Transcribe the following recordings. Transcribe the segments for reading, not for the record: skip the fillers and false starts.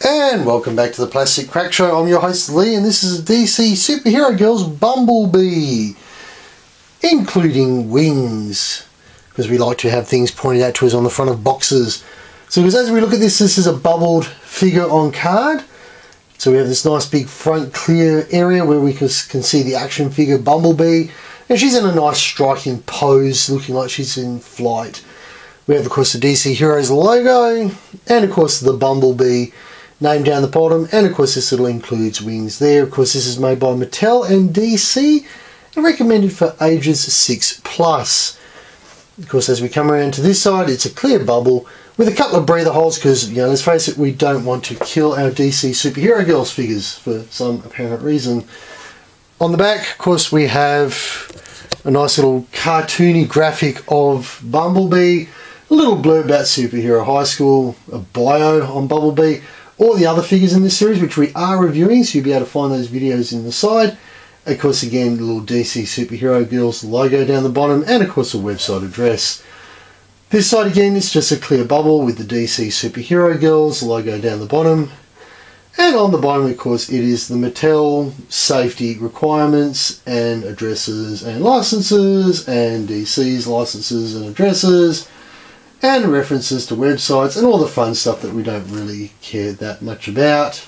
And welcome back to the Plastic Crack Show. I'm your host Lee, and this is a DC Superhero Girls Bumblebee, including wings, because we like to have things pointed out to us on the front of boxes. So because as we look at this, this is a bubbled figure on card. So we have this nice big front clear area where we can see the action figure Bumblebee, and she's in a nice striking pose, looking like she's in flight. We have, of course, the DC Heroes logo, and of course the Bumblebee name down the bottom, and of course this little includes wings there. Of course this is made by Mattel and DC and recommended for ages 6+. Of course, as we come around to this side, it's a clear bubble with a couple of breather holes because, you know, let's face it, we don't want to kill our DC Superhero Girls figures for some apparent reason. On the back, of course, we have a nice little cartoony graphic of Bumblebee, a little blurb about Superhero High School, a bio on Bumblebee, all the other figures in this series, which we are reviewing, so you'll be able to find those videos in the side. Of course, again, the little DC Superhero Girls logo down the bottom, and of course a website address. This side again is just a clear bubble with the DC Superhero Girls logo down the bottom. And on the bottom, of course, it is the Mattel safety requirements and addresses and licenses, and DC's licenses and addresses, and references to websites and all the fun stuff that we don't really care that much about.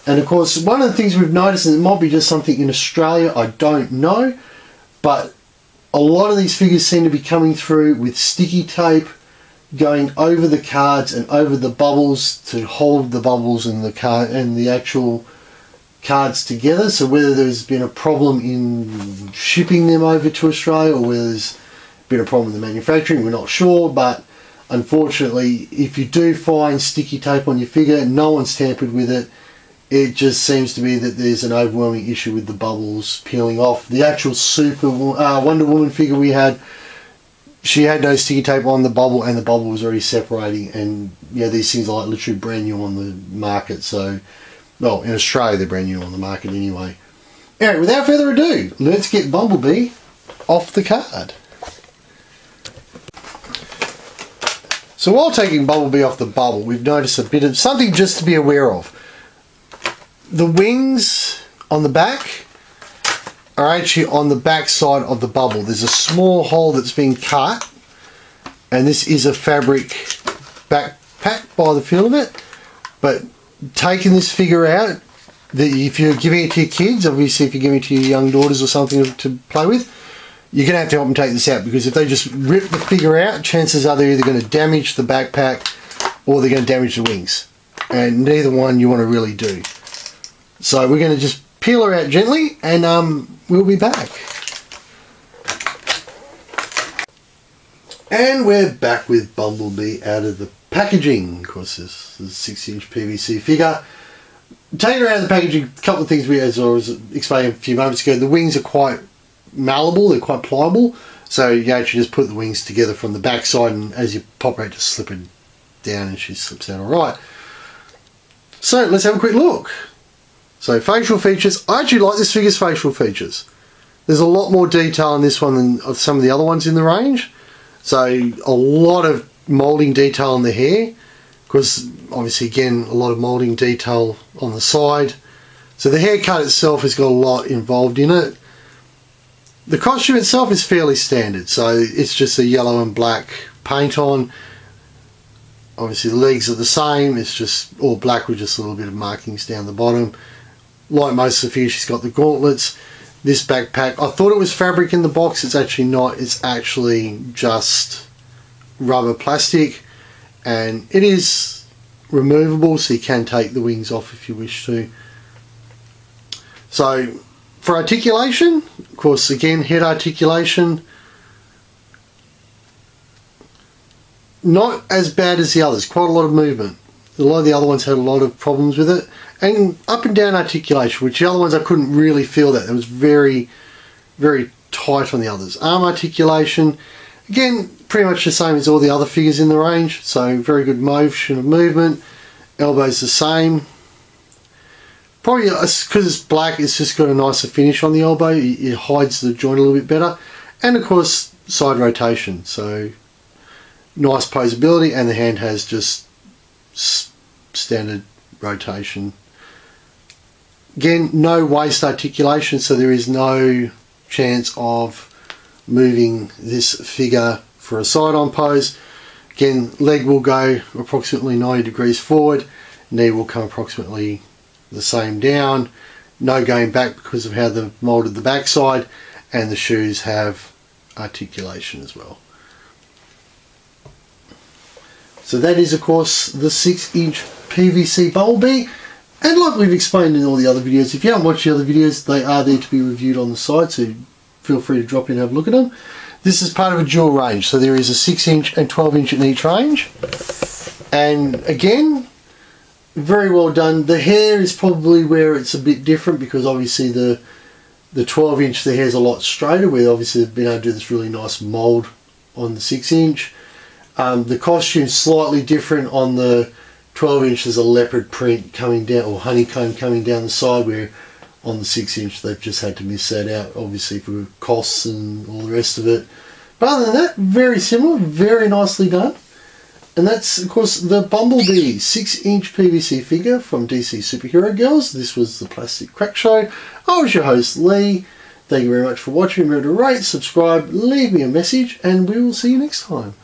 And of course, one of the things we've noticed, and it might be just something in Australia, I don't know, but a lot of these figures seem to be coming through with sticky tape going over the cards and over the bubbles to hold the bubbles and the card and the actual cards together. So whether there's been a problem in shipping them over to Australia or whether there's been a problem with the manufacturing, we're not sure, but unfortunately, if you do find sticky tape on your figure, no one's tampered with it. It just seems to be that there's an overwhelming issue with the bubbles peeling off. The actual Wonder Woman figure we had, she had no sticky tape on the bubble, and the bubble was already separating. And yeah, these things are like literally brand new on the market. So, well, in Australia they're brand new on the market anyway. Alright, without further ado, let's get Bumblebee off the card. So while taking Bumblebee off the bubble, we've noticed a bit of something just to be aware of. The wings on the back are actually on the back side of the bubble. There's a small hole that's been cut, and this is a fabric backpack by the feel of it. But taking this figure out, if you're giving it to your kids, obviously if you're giving it to your young daughters or something to play with, you're going to have to help them take this out, because if they just rip the figure out, chances are they're either going to damage the backpack or they're going to damage the wings. And neither one you want to really do. So we're going to just peel her out gently, and we'll be back. And we're back with Bumblebee out of the packaging. Of course, this is a 6-inch PVC figure. Taking her out of the packaging, a couple of things as I was explaining a few moments ago. The wings are quite malleable, they're quite pliable, so you actually just put the wings together from the back side, and as you pop her out, just slip it down and she slips out alright. So let's have a quick look. So facial features, I actually like this figure's facial features. There's a lot more detail in this one than some of the other ones in the range. So a lot of moulding detail on the hair, because obviously again a lot of moulding detail on the side. So the haircut itself has got a lot involved in it. The costume itself is fairly standard, so it's just a yellow and black paint on. Obviously the legs are the same, it's just all black with just a little bit of markings down the bottom. Like most of the figures, she's got the gauntlets. This backpack, I thought it was fabric in the box, it's actually not, it's actually just rubber plastic, and it is removable, so you can take the wings off if you wish to. So for articulation, of course, again, head articulation, not as bad as the others, quite a lot of movement. A lot of the other ones had a lot of problems with it. And up and down articulation, which the other ones I couldn't really feel that. It was very, very tight on the others. Arm articulation, again, pretty much the same as all the other figures in the range. So very good motion of movement. Elbows the same. Probably because it's black, it's just got a nicer finish on the elbow. It hides the joint a little bit better. And of course, side rotation. So nice posability, and the hand has just standard rotation. Again, no waist articulation, so there is no chance of moving this figure for a side-on pose. Again, leg will go approximately 90 degrees forward, knee will come approximately the same down. No going back because of how they've moulded the backside, and the shoes have articulation as well. So that is of course the 6-inch PVC Bumblebee, and like we've explained in all the other videos, if you haven't watched the other videos, they are there to be reviewed on the site, so feel free to drop in and have a look at them. This is part of a dual range, so there is a 6-inch and 12-inch in each range, and again, very well done. The hair is probably where it's a bit different, because obviously the 12-inch, the hair's a lot straighter, where obviously they've been able to do this really nice mould on the 6-inch. The costume's slightly different. On the 12-inch there's a leopard print coming down, or honeycomb coming down the side, where on the 6-inch they've just had to miss that out, obviously for costs and all the rest of it. But other than that, very similar, very nicely done. And that's of course the Bumblebee 6-inch PVC figure from DC Superhero Girls. This was the Plastic Crack Show. I was your host Lee. Thank you very much for watching. Remember to rate, subscribe, leave me a message, and we will see you next time.